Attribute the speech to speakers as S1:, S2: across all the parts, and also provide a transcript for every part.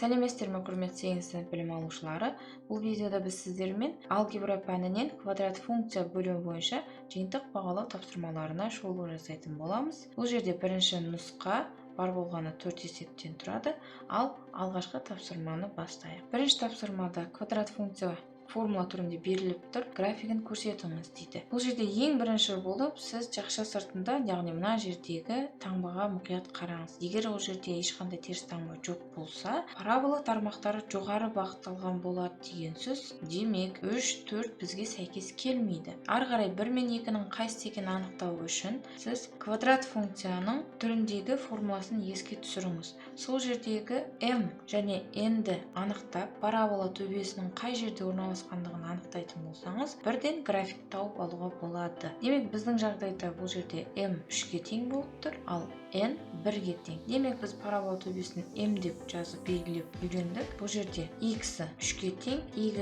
S1: Сәлеметсіздер ме құрметті 8 сынып білім алушылары. Бұл видеода біз сіздермен алгебра пәнінен квадрат функция бөлімі бойынша жиынтық бағалау тапсырмаларына шолу жасайтын боламыз. Бұл жерде бірінші нұсқа бар болғаны 4 есептен тұрады, ал алғашқы тапсырманы бастайық. Бірінші тапсырмада квадрат функция формула түрінде беріліп тұр, графигін көрсетіңіз дейді. Бұл жерде ең бірінші болып сіз жақша сыртында, яғни мына жердегі таңбаға мұқият қараңыз. Егер ол жерде ешқандай теріс таңба жоқ болса, парабола тармақтары жоғары бағытталған болады деген сөз. Демек 3, 4 бізге сәйкес келмейді. Ары қарай 1 мен 2-нің қайсысы екенін анықтау үшін сіз квадрат функцияның түріндегі формуласын еске түсіріңіз. Сол жердегі m және n-ді анықтап, парабола төбесінің қай жерде орналасқандығын анықтайтын болсаңыз, бірден график тауып алуға болады. Демек біздің жағдайда бұл жерде m 3-ге тең болып тұр, ал n 1-ге тең. Демек біз парабола төбесін m деп жазып белгілеп үйрендік. Бұл жерде x 3-ге тең, y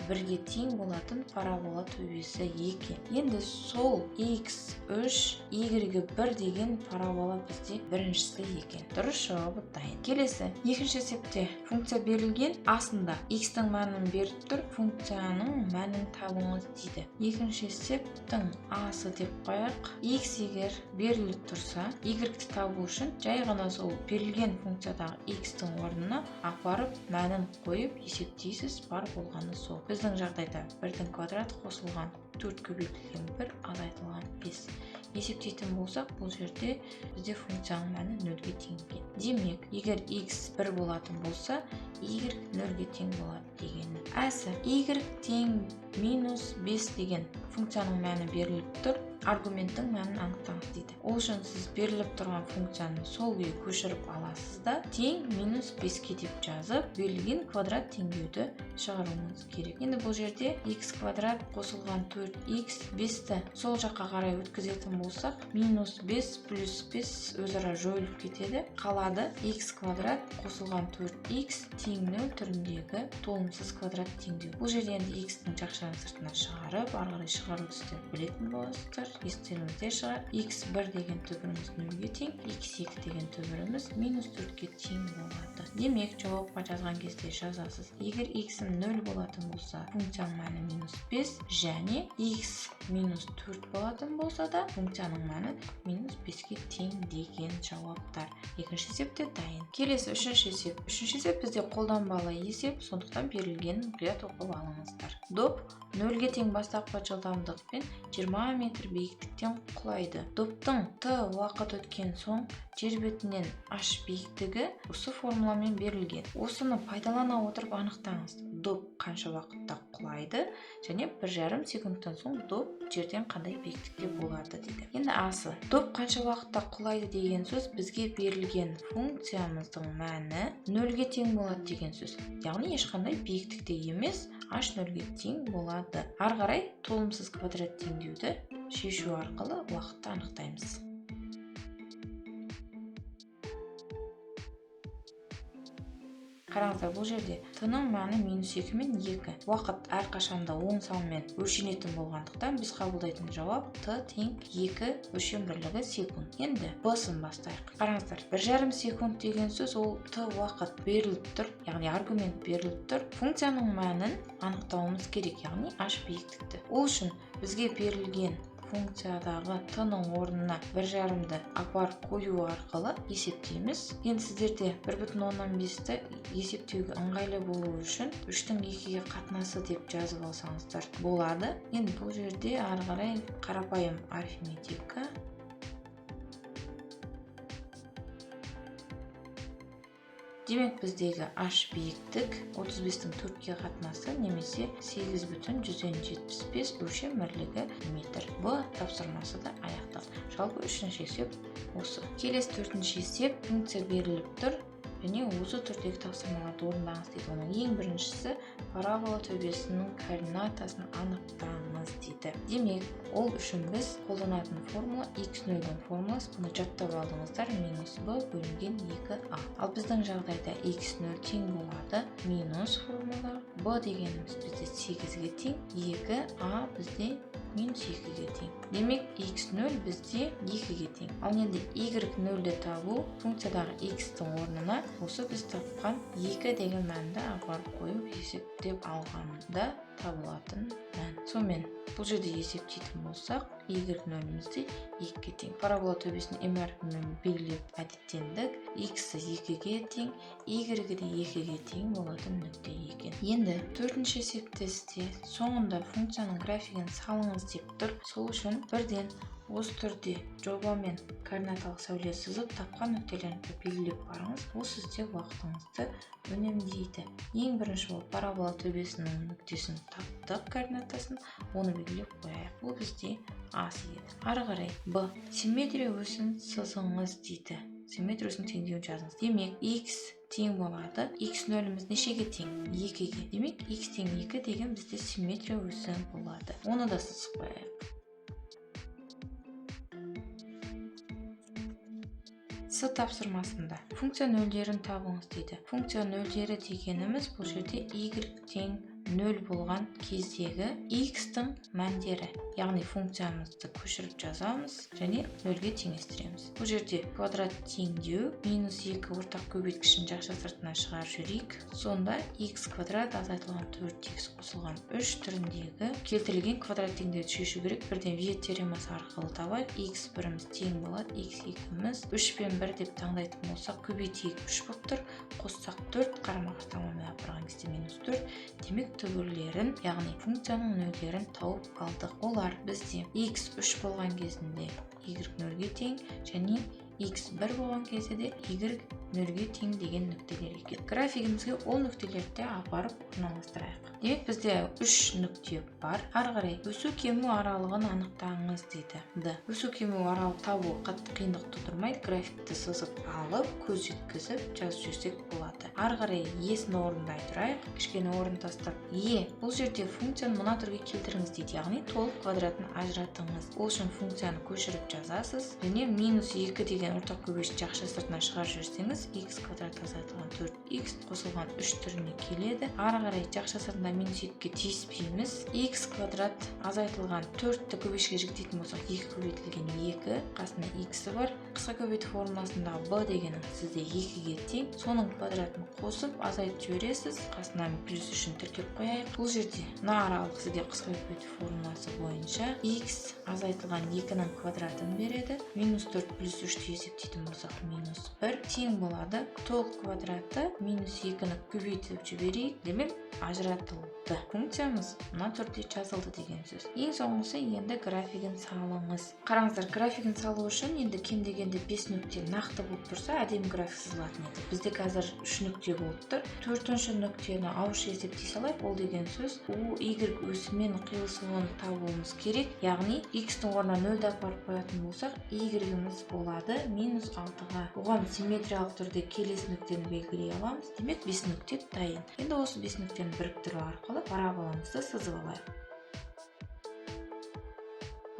S1: 1-ге тең болатын парабола төбесі 2. Енді сол x 3, y 1 деген парабола бізде біріншісі екен. Дұрыс жауабы дайын. Келесі, екінші есепте функция берілген, астында x-тің мәнін беріп тұр, функцияның мәнін табыңыз дейді. Екінші есептің асы деп қояйық. X егер беріліп тұрса, y-ті табу үшін жай ғана сол берілген функциядағы x-тің орнына апарып мәнін қойып есептейсіз, бар болғаны сол. Біздің жағдайда 1-дің квадрат қосылған 4 көбейтілген 1 азайтылған 5. Есептейтін болсақ, бұл жерде бізде функцияның мәні 0-ге тең екен. Демек, егер x 1 болатын болса, y 0-ге тең болады дегені. Әсі y тең минус 5 деген функцияның мәні беріліп тұр, аргументтің мәнін анықтаңыз дейді. Ол үшін сіз беріліп тұрған функцияны сол күйі көшіріп аласыз да, тең минус 5-ке деп жазып, берілген квадрат теңдеуді шығаруыңыз керек. Енді бұл жерде x квадрат қосылған 4x 5-ті сол жаққа қарай өткізетін болсақ, минус 5 плюс 5 өзара жойылып кетеді. Қалады x квадрат қосылған 4x тең 0 түріндегі толымсыз квадрат теңдеу. Бұл жерде енді x-тің жақшаның сыртына шығарып, ары қарай шығару істеп білетін боласыздар. Естеріңізде шығар, x1 деген түбіріміз 0-ге тең, x2 деген түбіріміз минус 4-ге тең болады. Демек, жауапқа жазған кезде жазасыз. Егер x-ім 0 болатын болса, функцияның мәні минус 5, және x минус 4 болатын болса да, функцияның мәні минус 5-ге тең деген жауаптар. Екінші есепте дайын. Келесі үшінші есеп. Үшінші есеп бізде қолданбалы есеп, сондықтан берілген мұқият оқып алыңыздар. Доп 0-ге тең бастапқы жылдамдықпен 20 метр биіктіктен құлайды. Доптың t уақыт өткен соң жер бетінен h биіктігі осы формуламен берілген. Осыны пайдалана отырып анықтаңыз. Доп қанша уақытта құлайды және 1,5 секундтан соң доп жерден қандай биіктікте болады дейді. Енді асы. Доп қанша уақытта құлайды деген сөз бізге берілген функциямыздың мәні 0-ге тең болады деген сөз. Яғни ешқандай биіктікте емес, h 0-ге тең болады. Ары қарай толымсыз квадрат теңдеуді шешу арқылы уақытты анықтаймыз. Қараңыздар, бұл жерде t-ның мәні минус 2 мен 2. Уақыт әрқашанда оң санмен өлшенетін болғандықтан біз қабылдайтын жауап t тең 2 өлшем бірлігі секунд. Енді b-сын бастайық. Қараңыздар, 1,5 секунд деген сөз ол t уақыт беріліп тұр, яғни аргумент беріліп тұр. Функцияның мәнін анықтауымыз керек, яғни h биіктікті. Ол үшін бізге берілген функциядағы t-ның орнына 1,5-ді апарып қою арқылы есептейміз. Енді сіздерде 1,15-ті есептеуге ыңғайлы болу үшін 3-тің 2-ге қатынасы деп жазып алсаңыздар болады. Енді бұл жерде ары қарай қарапайым арифметика. Демек біздегі h биіктік 35-тің 4-ке қатынасы немесе 8,175 өлшем бірлігі метр. Б тапсырмасы да аяқталды. Жалпы үшінші есеп осы. Келесі төртінші есеп, функция беріліп тұр және осы түрдегі тапсырмаларды орындаңыз дейді. Оның ең біріншісі парабола төбесінің координатасын анықтаңыз дейді. Демек, ол үшін біз қолданатын формула x0-дің формуласы, бұны жаттап алдыңыздар, минус b бөлінген 2a. Ал біздің жағдайда x0 тең болады минус формула, b дегеніміз бізде 8-ге тең, 2a бізде минус 2-ге тең. Демек, x0 бізде 2-ге тең. Ал енді y0-ді табу функциядағы x-тің орнына осы біз тапқан 2 деген мәнді апарып қойып есептеп алғанда табылатын мән. Сонымен бұл жерде есептейтін болсақ, y0-імізде 2-ге тең. Парабола төбесін m әрпімен белгілеп әдеттендік. x-і 2-ге тең, y-і де 2-ге тең болатын нүкте екен. Енді төртінші есептесте соңында функцияның графигін салыңыз деп тұр. Сол үшін бірден осы түрде жобамен координаталық сәуле сызып тапқан нүктелерді белгілеп барыңыз. Бұл сізде уақытыңызды үнемдейді. Ең бірінші болып парабола төбесінің нүктесін таптық координатасын, оны белгілеп қояйық. Бұл бізде А еді. Ары қарай Б. Симметрия өсін сызыңыз дейді. Симметрия өсін теңдеуін жазыңыз. Демек, x тең болады. x0-іміз нешеге тең? 2-ге. Демек, x тең 2 деген бізде симметрия өсі болады. Оны да сызып қояйық. С тапсырмасында функция нөлдерін табыңыз дейді. Функция нөлдері дегеніміз бұл жерде y тең 0 болған кездегі x-тің мәндері, яғни функциямызды көшіріп жазамыз және 0-ге теңестіреміз. Бұл жерде квадрат теңдеу минус 2 ортақ көбейткішін жақша сыртына шығарып жүрейік. Сонда x квадрат азайтылған 4x қосылған 3 түріндегі келтірілген квадрат теңдеуді шешу керек. Бірден Виет теоремасы арқылы табайық. x1-іміз тең болады, x2-іміз 3 пен 1 деп таңдайтын болсақ, көбейтейік 3 болып тұр. Қоссақ 4, қарама-қарсы апарған кезде минус 4. Демек, түбірлерін, яғни функцияның нөлдерін тауып алдық. Олар бізде x 3 болған кезінде y 0-ге тең және x 1 болған кезде де y 0-ге тең деген нүктелер екен. Графигімізге ол нүктелерді апарып орналастырайық. Демек, бізде 3 нүкте бар. Ары қарай өсу кему аралығын анықтаңыз дейді. Өсу кему аралық табу қатты қиындық тудырмайды. Графикті сызып алып, көз жеткізіп жазып жүрсек болады. Ары қарай есін орындай тұрайық. Кішкене орын тастап, бұл жерде функцияны мына түрге келтіріңіз дейді. Яғни толық квадратын ажыратыңыз. Ол үшін функцияны көшіріп жазасыз. Және минус 2 деген ортақ көбейткішті жақша сыртына шығарып жүрсеңіз, x квадрат азайтылған 4x қосылған 3 түріне келеді. Ары қарай жақша сыртына минус 2-ге тиіспейміз. x квадрат азайтылған 4-ті көбейткішке жіктейтін болсақ, 2 көбейтілген 2, қасында x-і бар. Қысқа көбейту формуласындағы b дегенің сізде 2-ге тең. Соның квадратын қосып азайтып жібересіз. Қасынан плюс үшін тіркеп қояйық. Бұл жерде мына аралық сізге қысқа көбейту формуласы бойынша x азайтылған 2-ның квадратын береді. Минус 4 плюс 3-ті есептейтін болсақ, минус 1 тең болады. Толық квадраты минус 2-ні көбейтіп жіберейік. Демек, ажыратылды. Функциямыз мына түрде жазылды деген сөз. Ең соңғысы енді графигін салыңыз. Қараңыздар, графигін салу үшін енді кем дегенде 5 нүкте нақты болып тұрса, әдемі график сызылатын еді. Бізде қазір 3 нүкте болып тұр. 4-ші нүктені ауызша есептей салайық. Ол деген сөз u y өсімен қиылысуын табуымыз керек. Яғни x-тің орнына 0-ді апарып қоятын болсақ, y-іміз болады минус 6-ға. Оған симметриялық түрде келесі нүктені белгілей аламыз. Демек, 5 нүкте дайын. Енді осы 5 нүктені біріктіру арқылы параболамызды сызып алайық.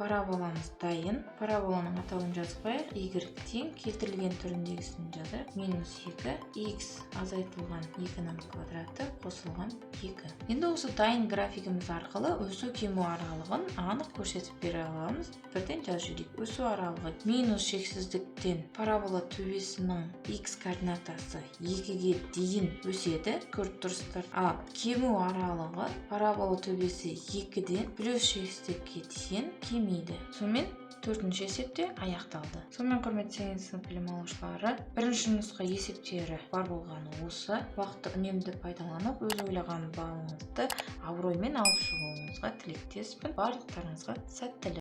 S1: Параболамыз дайын. Параболаның атауын жазып қояйық. Y тең келтірілген түріндегісін жазайық. Минус 2, x азайтылған 2-ның квадраты қосылған 2. Енді осы дайын графигіміз арқылы өсу кему аралығын анық көрсетіп бере аламыз. Бірден жазып жіберейік. Өсу аралығы минус шексіздіктен парабола төбесінің x координатасы 2-ге дейін өседі. Көріп тұрсыздар. Ал кему аралығы парабола төбесі 2-ден плюс шексіздікке дейін кемейді. Сонымен 4-ші есепте аяқталды. Сонымен құрметті сынып білім алушылары, бірінші нұсқа есептері бар болғаны осы. Уақытты үнемді пайдаланып, өз ойлаған балыңызды абыроймен алып шығуыңызға тілектеспін. Барлықтарыңызға сәттілік.